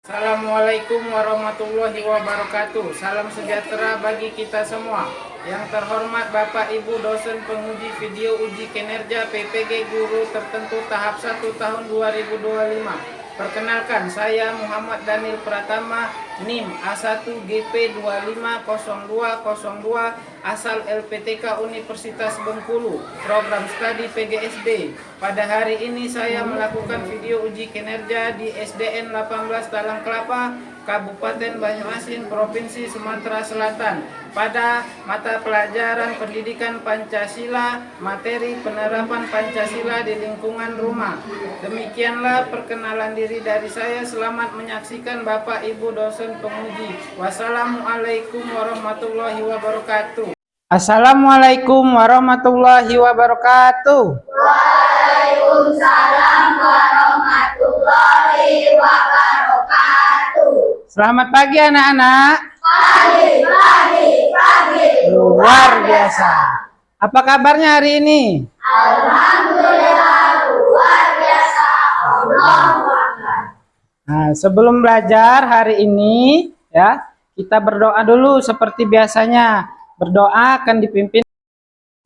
Assalamualaikum warahmatullahi wabarakatuh. Salam sejahtera bagi kita semua. Yang terhormat Bapak Ibu dosen penguji video uji kinerja PPG Guru Tertentu tahap 1 tahun 2025. Perkenalkan, saya Muhammad Daniel Pratama, NIM A1GP250202, asal LPTK Universitas Bengkulu, program studi PGSD. Pada hari ini saya melakukan video uji kinerja di SDN 18 Talang Kelapa, Kabupaten Banyuasin, Provinsi Sumatera Selatan, pada mata pelajaran pendidikan Pancasila, materi penerapan Pancasila di lingkungan rumah. Demikianlah perkenalan diri dari saya. Selamat menyaksikan Bapak Ibu dosen penguji. Wassalamualaikum warahmatullahi wabarakatuh. Assalamualaikum warahmatullahi wabarakatuh. Waalaikumsalam warahmatullahi wabarakatuh. Selamat pagi anak-anak. Pagi. Luar biasa. Apa kabarnya hari ini? Alhamdulillah luar biasa. Allahu Akbar. Nah, sebelum belajar hari ini ya, kita berdoa dulu seperti biasanya. Berdoa akan dipimpin.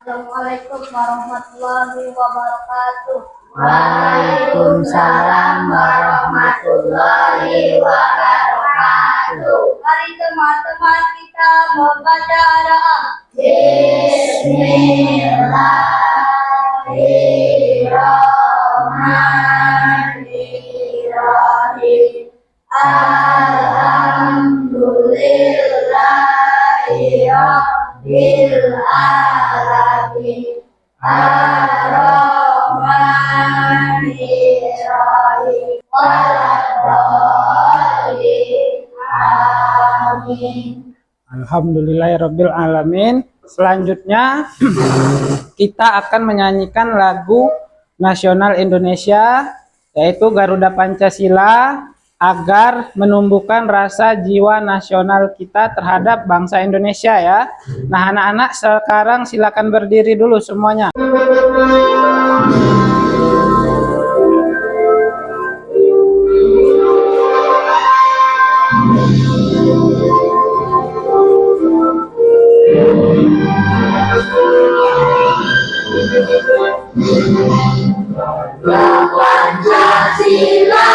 Assalamualaikum warahmatullahi wabarakatuh. Waalaikumsalam warahmatullahi wabarakatuh. Mari teman-teman kita membaca doa. Bismillahirrahmanirrahim. Alhamdulillahi rabbil alamin. Ar-Rahmanir-Rahim. Waladhdallin. Amin. Alhamdulillahirabbil alamin. Selanjutnya kita akan menyanyikan lagu nasional Indonesia, yaitu Garuda Pancasila, agar menumbuhkan rasa jiwa nasional kita terhadap bangsa Indonesia ya. Nah, anak-anak sekarang silakan berdiri dulu semuanya. Pancasila,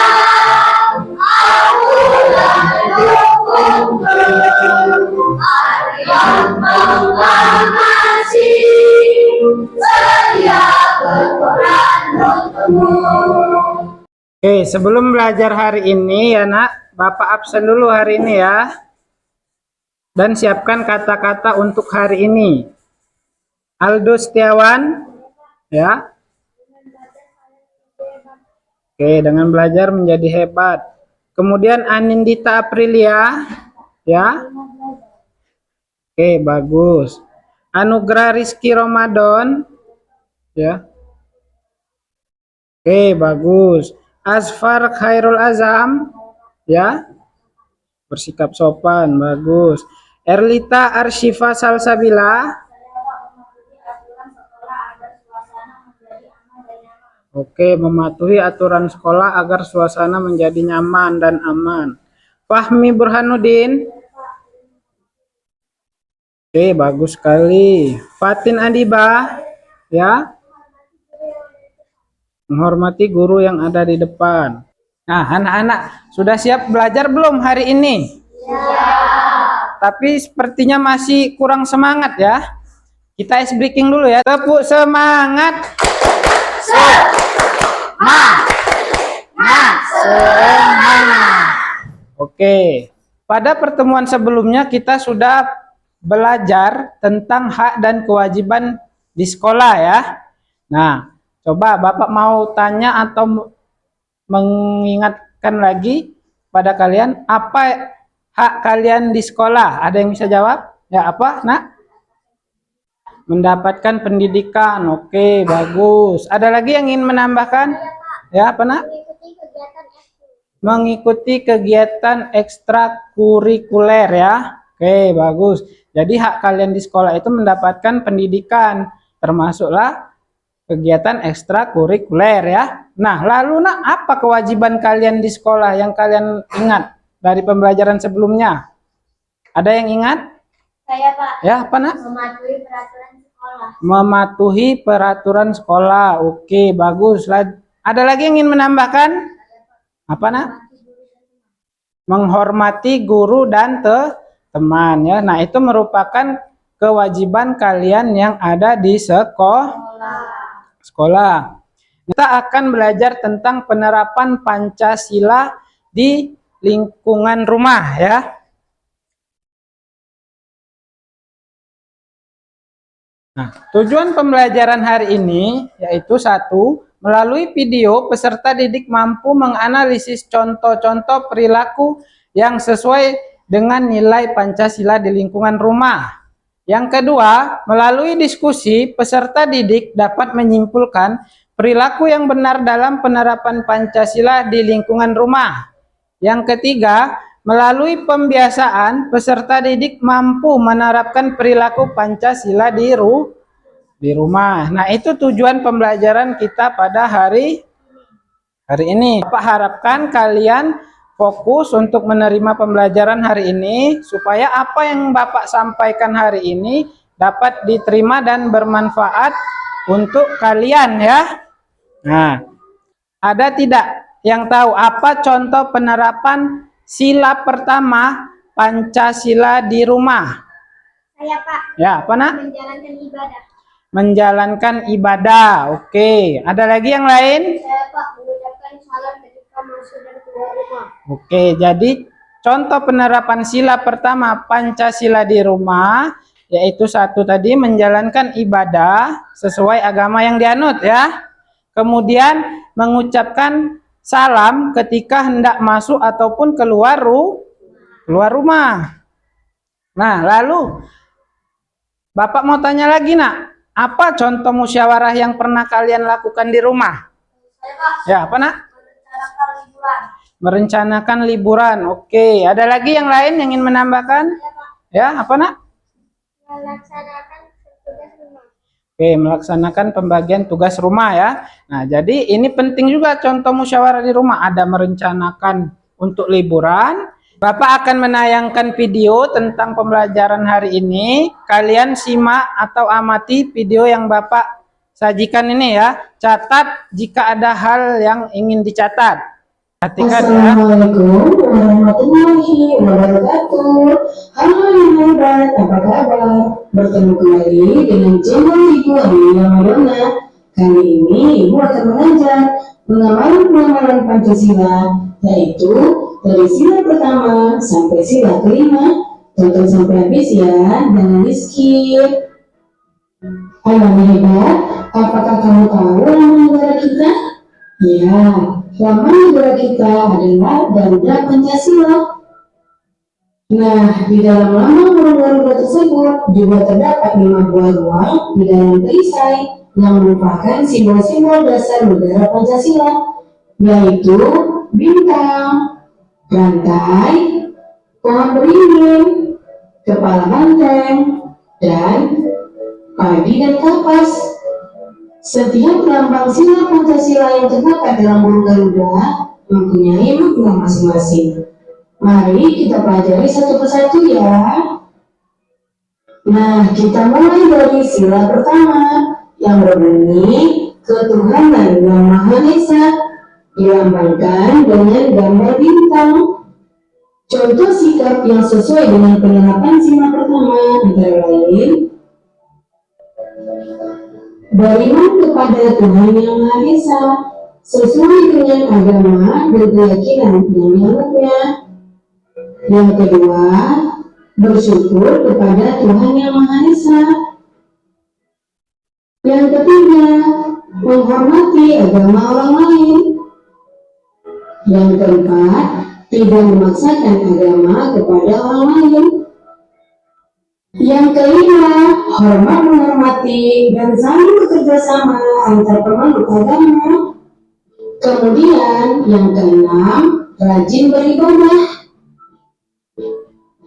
aulan hukum, Aryan mengawasi, sedia berperan untukmu. Oke, sebelum belajar hari ini ya nak, Bapak absen dulu hari ini ya. Dan siapkan kata-kata untuk hari ini. Aldo Setiawan ya. Oke, dengan belajar menjadi hebat. Kemudian Anindita Aprilia ya. Oke, bagus. Anugerah Rizky Ramadan ya. Oke, bagus. Asfar Khairul Azam ya. Bersikap sopan, bagus. Erlita Arshifa Salsabila. Oke, mematuhi aturan sekolah agar suasana menjadi nyaman dan aman. Fahmi Burhanuddin. Oke, bagus sekali. Fatin Adiba ya. Menghormati guru yang ada di depan. Nah, anak-anak sudah siap belajar belum hari ini? Siap. Tapi sepertinya masih kurang semangat ya. Kita ice breaking dulu ya. Tepuk semangat. Semangat. Oke. Pada pertemuan sebelumnya kita sudah belajar tentang hak dan kewajiban di sekolah ya. Nah, coba Bapak mau tanya atau mengingatkan lagi pada kalian, apa hak kalian di sekolah? Ada yang bisa jawab? Ya, apa, nak? Mendapatkan pendidikan. Oke, bagus. Ada lagi yang ingin menambahkan? Ya, apa, nak? Mengikuti kegiatan ekstrakurikuler ya. Oke, bagus. Jadi hak kalian di sekolah itu mendapatkan pendidikan, termasuklah kegiatan ekstrakurikuler ya. Nah, lalu nak apa kewajiban kalian di sekolah yang kalian ingat dari pembelajaran sebelumnya? Ada yang ingat? Saya, Pak. Ya, apa nak? Mematuhi peraturan sekolah. Mematuhi peraturan sekolah. Oke, bagus. Ada lagi yang ingin menambahkan? Apa nak? Menghormati guru dan teman ya. Nah, itu merupakan kewajiban kalian yang ada di sekolah. Kita akan belajar tentang penerapan Pancasila di lingkungan rumah ya. Nah, tujuan pembelajaran hari ini yaitu satu, melalui video peserta didik mampu menganalisis contoh-contoh perilaku yang sesuai dengan nilai Pancasila di lingkungan rumah. Yang kedua, melalui diskusi peserta didik dapat menyimpulkan perilaku yang benar dalam penerapan Pancasila di lingkungan rumah. Yang ketiga, melalui pembiasaan, peserta didik mampu menerapkan perilaku Pancasila di rumah. Nah, itu tujuan pembelajaran kita pada hari ini. Bapak harapkan kalian fokus untuk menerima pembelajaran hari ini, supaya apa yang Bapak sampaikan hari ini dapat diterima dan bermanfaat untuk kalian ya. Nah, ada tidak yang tahu apa contoh penerapan sila pertama Pancasila di rumah? Saya, Pak. Ya, apa nak? Menjalankan ibadah. Menjalankan ibadah. Oke, ada lagi yang lain? Saya, Pak, mengucapkan salam ketika masuk dan keluar rumah. Oke, jadi contoh penerapan sila pertama Pancasila di rumah yaitu satu tadi, menjalankan ibadah sesuai agama yang dianut ya. Kemudian mengucapkan salam ketika hendak masuk ataupun keluar rumah. Nah, lalu Bapak mau tanya lagi nak, apa contoh musyawarah yang pernah kalian lakukan di rumah? Saya, Pak. Ya, apa nak? Merencanakan liburan. Merencanakan liburan. Oke, ada lagi yang lain yang ingin menambahkan? Saya, Pak. Ya, apa nak? Melaksanakan tugas rumah. Oke, melaksanakan pembagian tugas rumah ya. Nah, jadi ini penting juga contoh musyawarah di rumah. Ada merencanakan untuk liburan. Bapak akan menayangkan video tentang pembelajaran hari ini. Kalian simak atau amati video yang Bapak sajikan ini ya. Catat jika ada hal yang ingin dicatat. Perhatikan ya. Assalamualaikum warahmatullahi wabarakatuh. Halo yang hebat, apa kabar? Bertemu kembali dengan channel Ibu Amelia Madonna. Kali ini Ibu akan mengajar pengamalan Pancasila, yaitu dari sila pertama sampai sila kelima. Tonton sampai habis ya, jangan di skip. Halo yang hebat, apakah kamu tahu nama negara kita? Ya, lambang negara kita adalah Garuda Pancasila. Nah, di dalam lambang burung Garuda tersebut juga terdapat 5 buah ruang di dalam perisai yang merupakan simbol-simbol dasar negara Pancasila, yaitu bintang, rantai, pohon beringin, kepala banteng, dan padi dan kapas. Setiap lambang sila Pancasila yang terdapat dalam burung Garuda mempunyai makna masing-masing. Mari kita pelajari satu persatu ya. Nah, kita mulai dari sila pertama yang berbunyi ketuhanan yang Maha Esa, dilambangkan dengan gambar bintang. Contoh sikap yang sesuai dengan penerapan sila pertama antara lain beriman kepada Tuhan Yang Maha Esa sesuai dengan agama dan keyakinan yang dianutnya. Yang kedua, bersyukur kepada Tuhan Yang Maha Esa. Yang ketiga, menghormati agama orang lain. Yang keempat, tidak memaksakan agama kepada orang lain. Yang kelima, hormat menghormati dan saling bekerja sama antar pemeluk agama. Kemudian yang keenam, rajin beribadah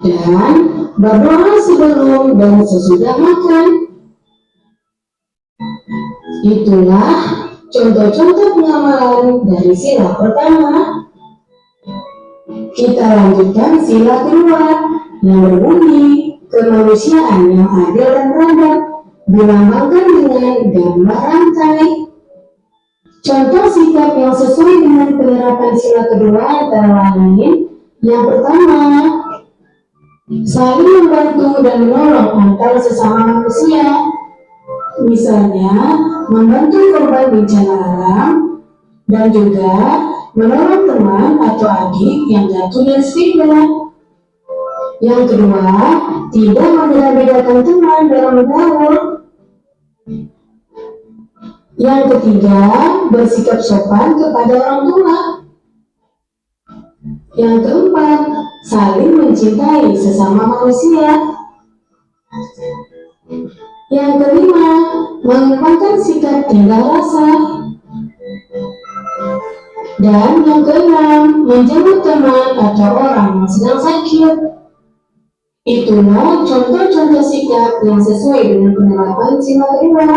dan berdoa sebelum dan sesudah makan. Itulah contoh-contoh pengamalan dari sila pertama. Kita lanjutkan sila kedua yang berbunyi kemanusiaan yang adil dan beradab dilambangkan dengan gambar rantai. Contoh sikap yang sesuai dengan penerapan sila kedua antara lain yang pertama, saling membantu dan menolong antar sesama manusia. Misalnya, membantu korban bencana alam dan juga menolong teman atau adik yang jatuh dari sepeda. Yang kedua, tidak membeda-bedakan teman dalam bergaul. Yang ketiga, bersikap sopan kepada orang tua. Yang keempat, saling mencintai sesama manusia. Yang kelima, mengembangkan sikap tingkah rasa. Dan yang keenam, menjemput teman atau orang yang sedang sakit. Itulah contoh-contoh sikap yang sesuai dengan penerapan sila kedua.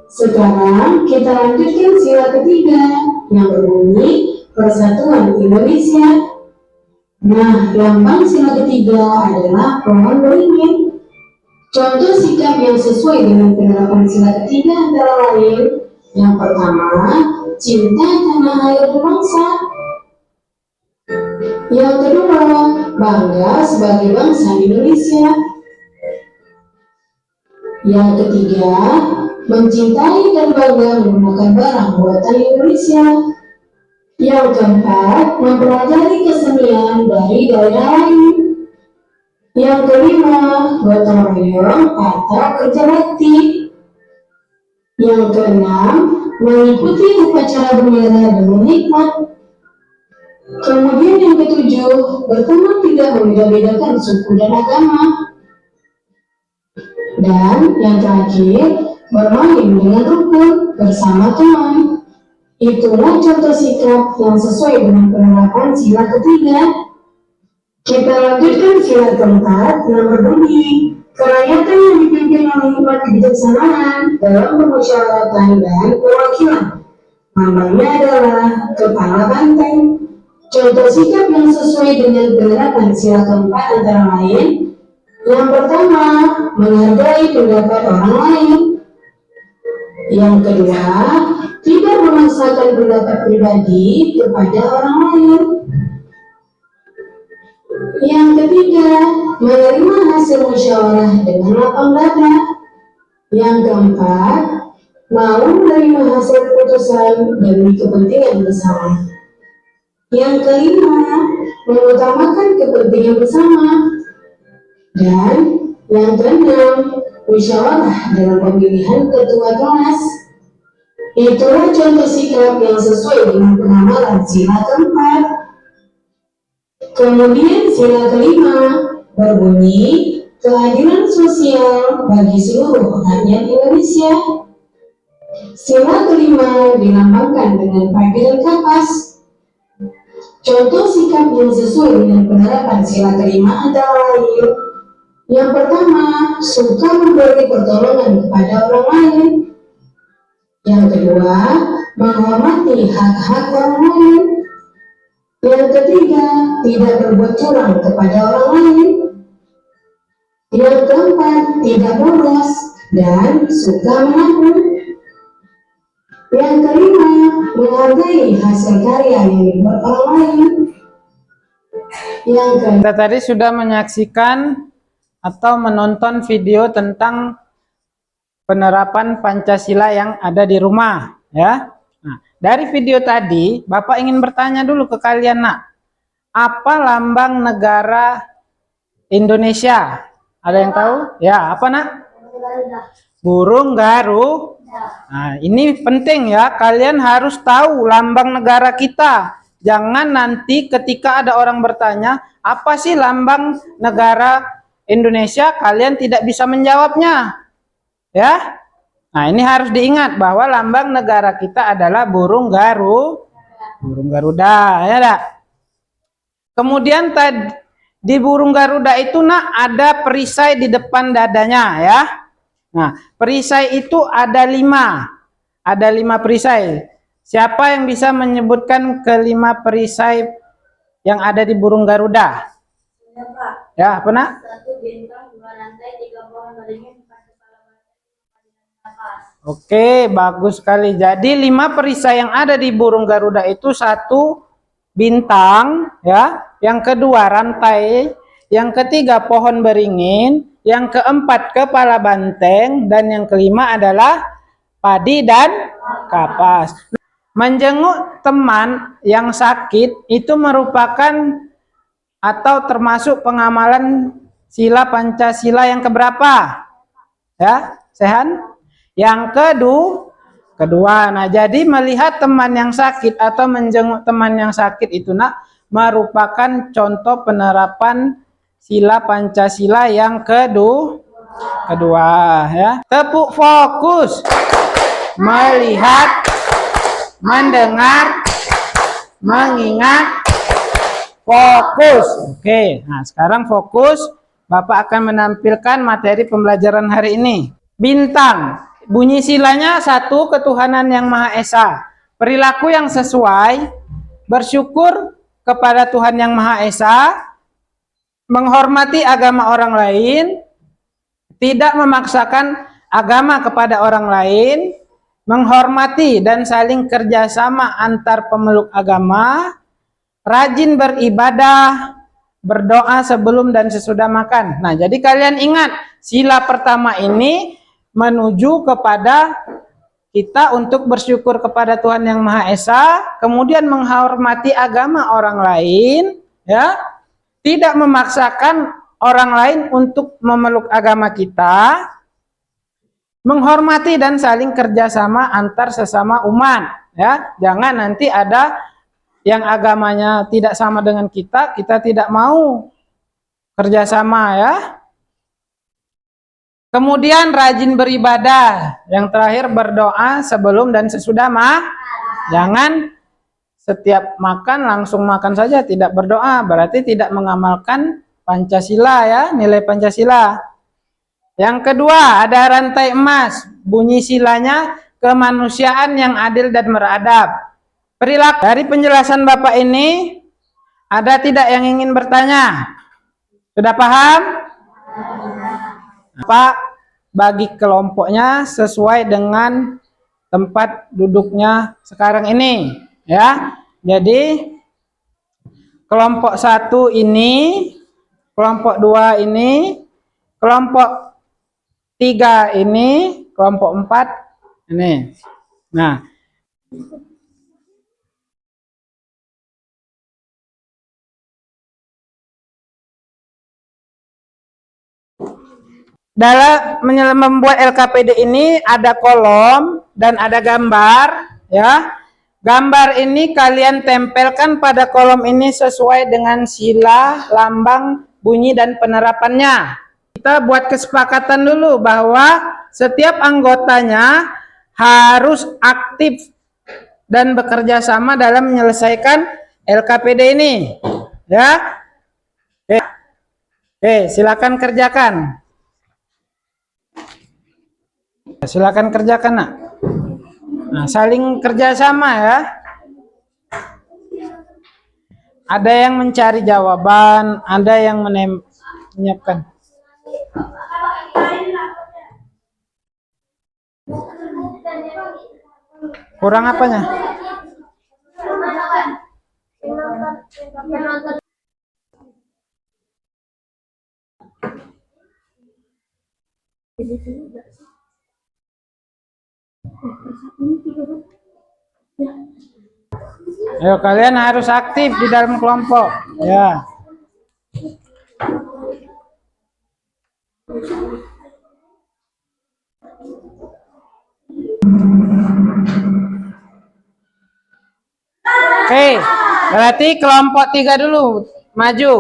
Sekarang kita lanjutkan sila ketiga yang berbunyi Persatuan Indonesia. Nah, lambang sila ketiga adalah pohon beringin. Contoh sikap yang sesuai dengan penerapan sila ketiga antara lain yang pertama, cinta tanah air bangsa. Yang kedua, bangga sebagai bangsa Indonesia. Yang ketiga, mencintai dan bangga menggunakan barang buatan Indonesia. Yang keempat, mempelajari kesenian dari daerah lain. Yang kelima, gotong royong atau kerja bakti. Yang keenam, mengikuti upacara bendera dengan hikmat. Kemudian yang ketujuh, berteman tidak membeda-bedakan suku dan agama. Dan yang terakhir, bermain dengan rukun bersama teman. Itulah contoh sikap yang sesuai dengan penerapan sila ketiga. Kita lanjutkan sila keempat yang berbunyi kerakyatan yang dipimpin oleh hikmat kebijaksanaan dalam permusyawaratan dan perwakilan. Lambangnya adalah kepala banteng. Contoh sikap yang sesuai dengan penerapan sila keempat antara lain yang pertama, menghargai pendapat orang lain. Yang kedua, tidak memaksakan pendapat pribadi kepada orang lain. Yang ketiga, menerima hasil musyawarah dengan lapang dada. Yang keempat, mau menerima hasil keputusan demi kepentingan bersama. Yang kelima, mengutamakan kepentingan bersama. Dan yang keenam, musyawarah dalam pemilihan ketua kelas. Itulah contoh sikap yang sesuai dengan penamalan sila keempat. Kemudian sila kelima berbunyi keadilan sosial bagi seluruh rakyat Indonesia. Sila kelima dilambangkan dengan pagelaran kapas. Contoh sikap yang sesuai dengan penerapan sila kelima antara lain yang pertama, suka memberi pertolongan kepada orang lain. Yang kedua, menghormati hak-hak orang lain. Yang ketiga, tidak berbuat curang kepada orang lain. Yang keempat, tidak boros dan suka menabung. Yang kelima, menghargai hasil karya yang dibuat orang lain. Yang keenam, Kita tadi sudah menyaksikan atau menonton video tentang penerapan Pancasila yang ada di rumah, ya. Nah, dari video tadi, Bapak ingin bertanya dulu ke kalian, nak. Apa lambang negara Indonesia? Ada yang tahu? Ya, apa, nak? Burung Garuda. Nah, ini penting ya, kalian harus tahu lambang negara kita. Jangan nanti ketika ada orang bertanya, apa sih lambang negara Indonesia, kalian tidak bisa menjawabnya, ya. Nah, ini harus diingat bahwa lambang negara kita adalah burung Garuda, ya, dak. Kemudian tadi di burung Garuda itu, nak, ada perisai di depan dadanya, ya. Nah, perisai itu ada 5. Ada 5 perisai. Siapa yang bisa menyebutkan kelima perisai yang ada di burung Garuda? Ya, Pak. Ya, apa nak? 1 bintang, 2 rantai, 3 pohon beringin, 4 kepala banteng, 5 napas. Oke, bagus sekali. Jadi 5 perisai yang ada di burung Garuda itu 1 bintang, ya. Yang kedua rantai, yang ketiga pohon beringin, yang keempat kepala banteng, dan yang kelima adalah padi dan kapas. Menjenguk teman yang sakit itu merupakan atau termasuk pengamalan sila Pancasila yang keberapa? Ya, Sehan? Yang kedua. Nah, jadi melihat teman yang sakit atau menjenguk teman yang sakit itu nak merupakan contoh penerapan sila Pancasila yang kedua ya. Tepuk fokus. Melihat, mendengar, mengingat, fokus. Oke, nah sekarang fokus. Bapak akan menampilkan materi pembelajaran hari ini. Bintang, bunyi silanya 1, ketuhanan yang Maha Esa. Perilaku yang sesuai, bersyukur kepada Tuhan yang Maha Esa, menghormati agama orang lain, tidak memaksakan agama kepada orang lain, menghormati dan saling kerjasama antar pemeluk agama, rajin beribadah, berdoa sebelum dan sesudah makan. Nah, jadi kalian ingat, sila pertama ini menuju kepada kita untuk bersyukur kepada Tuhan yang Maha Esa, kemudian menghormati agama orang lain, ya, tidak memaksakan orang lain untuk memeluk agama kita, menghormati dan saling kerjasama antar sesama umat, ya. Jangan nanti ada yang agamanya tidak sama dengan kita tidak mau kerjasama, ya. Kemudian rajin beribadah. Yang terakhir berdoa sebelum dan sesudah Jangan setiap makan langsung makan saja, tidak berdoa, berarti tidak mengamalkan Pancasila, ya, nilai Pancasila. Yang kedua, ada rantai emas. Bunyi silanya kemanusiaan yang adil dan beradab. Perilaku. Dari penjelasan Bapak ini, ada tidak yang ingin bertanya? Sudah paham? Pak, bagi kelompoknya sesuai dengan tempat duduknya sekarang ini, ya. Jadi kelompok 1 ini, kelompok 2 ini, kelompok 3 ini, kelompok 4 ini. Nah, dalam membuat LKPD ini ada kolom dan ada gambar, ya. Gambar ini kalian tempelkan pada kolom ini sesuai dengan sila, lambang, bunyi dan penerapannya. Kita buat kesepakatan dulu bahwa setiap anggotanya harus aktif dan bekerja sama dalam menyelesaikan LKPD ini, ya. Oke, silakan kerjakan. Silakan kerjakan, nak. Nah, saling kerjasama, ya. Ada yang mencari jawaban, ada yang menyiapkan. Kurang apanya? Ayo, kalian harus aktif di dalam kelompok, ya. Oke, berarti kelompok 3 dulu maju.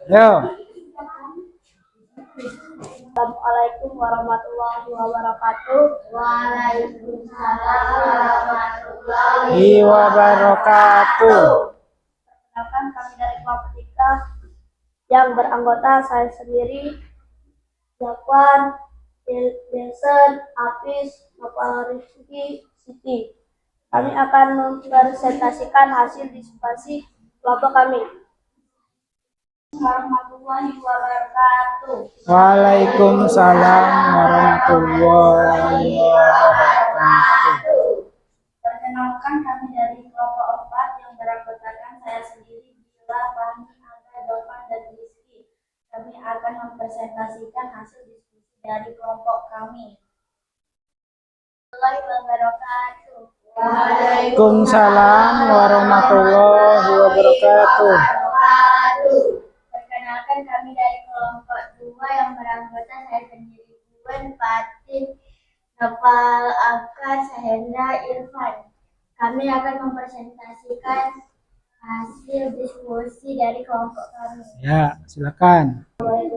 Yo. Assalamualaikum warahmatullahi wabarakatuh. Waalaikumsalam warahmatullahi Wabarakatuh. Perkenalkan, kami dari kelompok 3 yang beranggota saya sendiri, Zakwan, Desen, Apis, Bapak Rizky, Siti. Kami akan mempresentasikan hasil diskusi kelompok kami. Warahmatullahi wabarakatuh. Waalaikumsalam warahmatullahi wabarakatuh. Perkenalkan, kami dari kelompok 4 yang beranggotakan saya sendiri, Bila, Fahmi, Angga, Dovan, dan Rizky. Kami akan mempresentasikan hasil diskusi dari kelompok kami. Warahmatullahi wabarakatuh. Waalaikumsalam warahmatullahi wabarakatuh. Perkenalkan, kami dari kelompok 2 yang beranggota saya sendiri, Gwen, Fatin, Nopal, Afkan, Sahendra, Irfan. Kami akan mempresentasikan hasil diskusi dari kelompok kami. Ya, silakan. Dari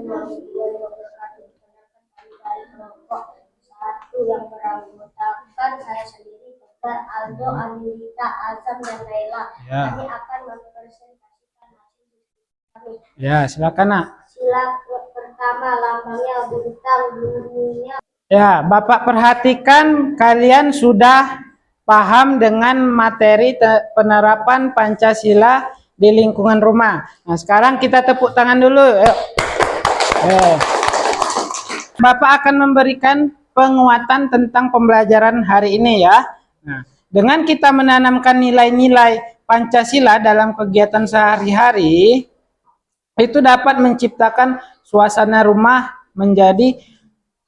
kelompok 1 yang beranggotakan saya sendiri, Dr. Aldo, Anilita, Azam, dan Laila. Ya. Kami akan mempresentasikan hasil diskusi kami. Ya, silakan, Nak. Sila pertama, lambangnya bintang dunia. Ya, Bapak perhatikan kalian sudah paham dengan materi penerapan Pancasila di lingkungan rumah. Nah, sekarang kita tepuk tangan dulu. Yuk. Bapak akan memberikan penguatan tentang pembelajaran hari ini ya. Nah, dengan kita menanamkan nilai-nilai Pancasila dalam kegiatan sehari-hari, itu dapat menciptakan suasana rumah menjadi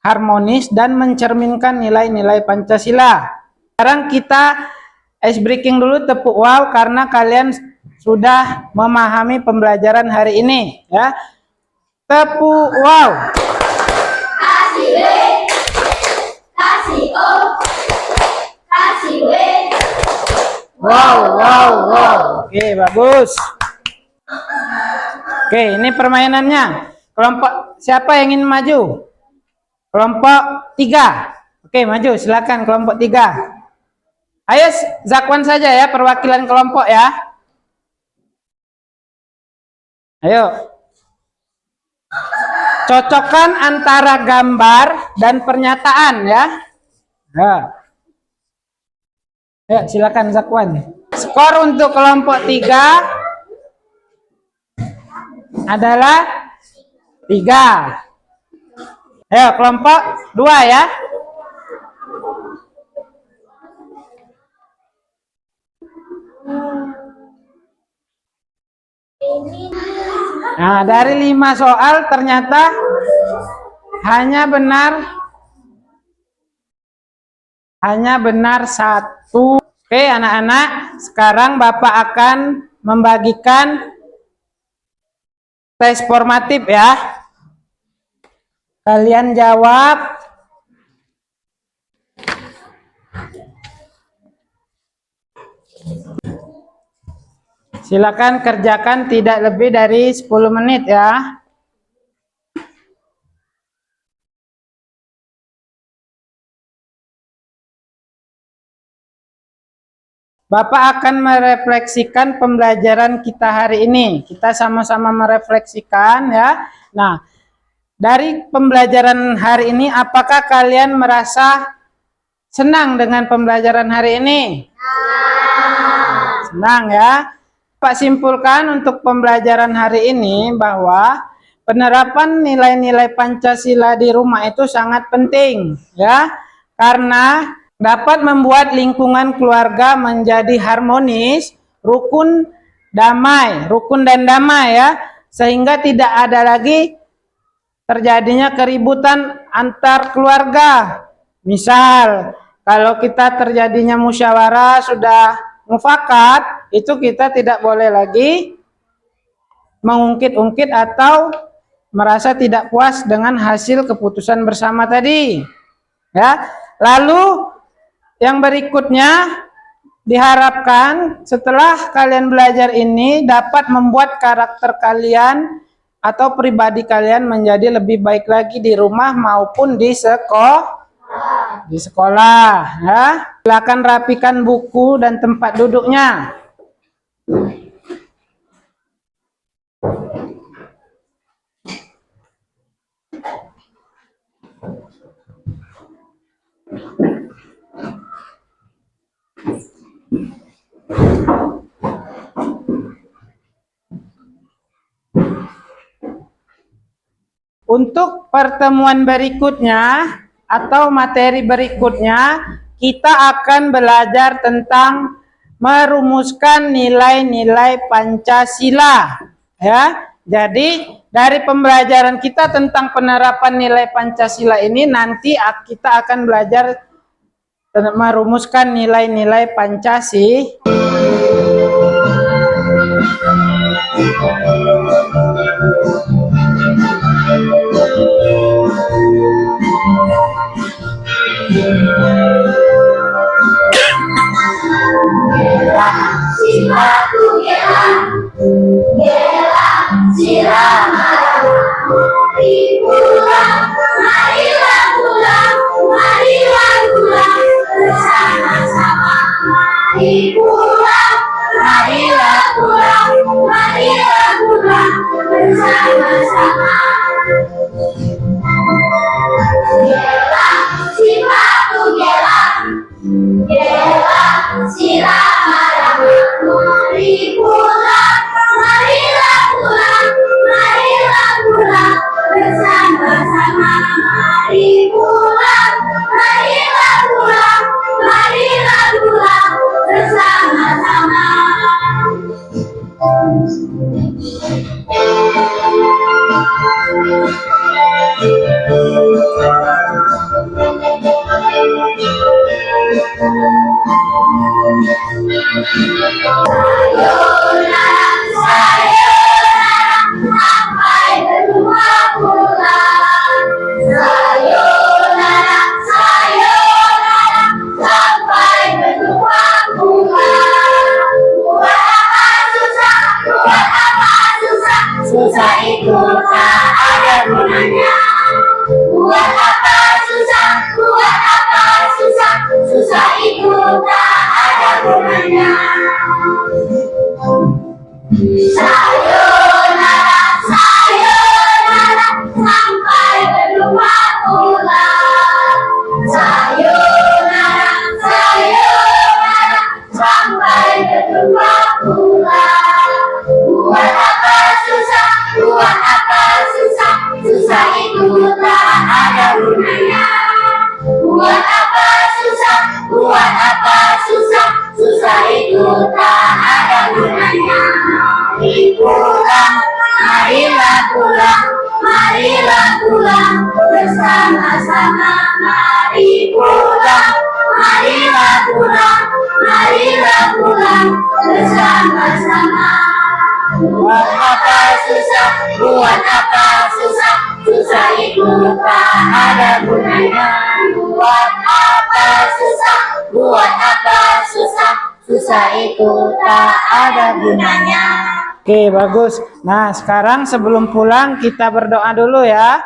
harmonis dan mencerminkan nilai-nilai Pancasila. Sekarang kita ice breaking dulu, tepuk wow karena kalian sudah memahami pembelajaran hari ini ya. Tepuk wow. Kasih W, kasih O, kasih W. Wow. Oke, bagus. Oke, ini permainannya. Kelompok siapa yang ingin maju? Kelompok 3. Oke, maju silakan kelompok 3. Ayo Zakwan saja ya, perwakilan kelompok ya. Ayo. Cocokkan antara gambar dan pernyataan ya. Ya, silakan Zakwan. Skor untuk kelompok 3 adalah 3. Ayo kelompok 2 ya. Nah, dari 5 soal ternyata hanya benar 1. Oke, anak-anak, sekarang Bapak akan membagikan tes formatif ya. Kalian jawab. Silakan kerjakan tidak lebih dari 10 menit ya. Bapak akan merefleksikan pembelajaran kita hari ini. Kita sama-sama merefleksikan ya. Nah, dari pembelajaran hari ini apakah kalian merasa senang dengan pembelajaran hari ini? Senang ya. Pak simpulkan untuk pembelajaran hari ini bahwa penerapan nilai-nilai Pancasila di rumah itu sangat penting ya, karena dapat membuat lingkungan keluarga menjadi harmonis, rukun dan damai ya, sehingga tidak ada lagi terjadinya keributan antar keluarga. Misal kalau kita terjadinya musyawarah sudah mufakat, itu kita tidak boleh lagi mengungkit-ungkit atau merasa tidak puas dengan hasil keputusan bersama tadi ya. Lalu yang berikutnya, diharapkan setelah kalian belajar ini dapat membuat karakter kalian atau pribadi kalian menjadi lebih baik lagi di rumah maupun di sekolah ya. Silakan rapikan buku dan tempat duduknya. Untuk pertemuan berikutnya atau materi berikutnya, kita akan belajar tentang merumuskan nilai-nilai Pancasila. Ya, jadi dari pembelajaran kita tentang penerapan nilai Pancasila ini, nanti kita akan belajar merumuskan nilai-nilai Pancasila. Susah itu tak ada gunanya. Buat apa susah, buat apa susah, susah itu tak ada gunanya. Sayonara, sayonara, sampai berjumpa pulang. Sayonara, sayonara, sampai berjumpa pulang. Buat apa susah, buat apa susah, susah itu tak ada gunanya. Buat apa susah, buat apa susah, susah itu tak ada gunanya. Mari pulang, marilah pulang, marilah pulang bersama-sama. Mari pulang, marilah pulang, marilah pulang bersama-sama. Buat apa susah, buat apa susah, susah itu tak ada gunanya. Buat apa susah, buat apa susah, susah itu tak ada gunanya. Oke, bagus. Nah, sekarang sebelum pulang kita berdoa dulu ya.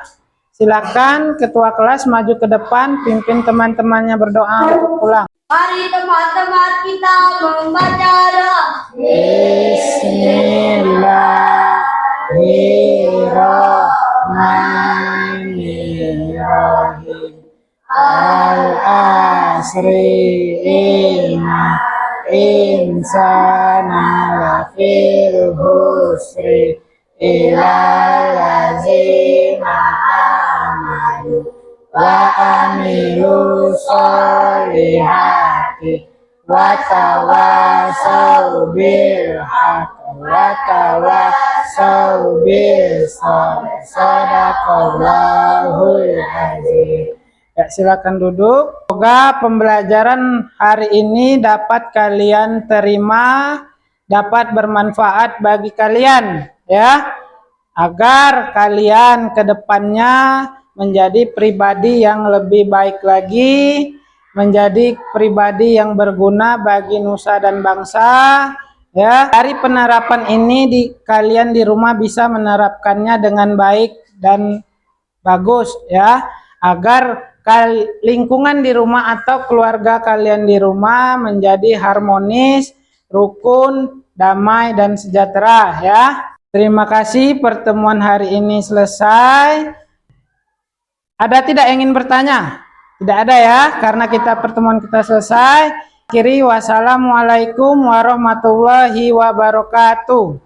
Silakan ketua kelas maju ke depan, pimpin teman-temannya berdoa untuk pulang. Mari teman-teman kita membaca doa. Bismillahirrahmanirrahim. Al-asri inna insana lafil husri ilal ladzina amanu wa amilu sholihati wa tawasau bil haq wa tawasau bis sabr. Sadaqallahul azim. Ya, silakan duduk. Semoga pembelajaran hari ini dapat kalian terima, dapat bermanfaat bagi kalian ya, agar kalian ke depannya menjadi pribadi yang lebih baik lagi, menjadi pribadi yang berguna bagi nusa dan bangsa ya. Dari penerapan ini kalian di rumah bisa menerapkannya dengan baik dan bagus ya, agar lingkungan di rumah atau keluarga kalian di rumah menjadi harmonis, rukun, damai dan sejahtera ya. Terima kasih, pertemuan hari ini selesai. Ada tidak ingin bertanya? Tidak ada ya, karena pertemuan kita selesai. Wassalamualaikum warahmatullahi wabarakatuh.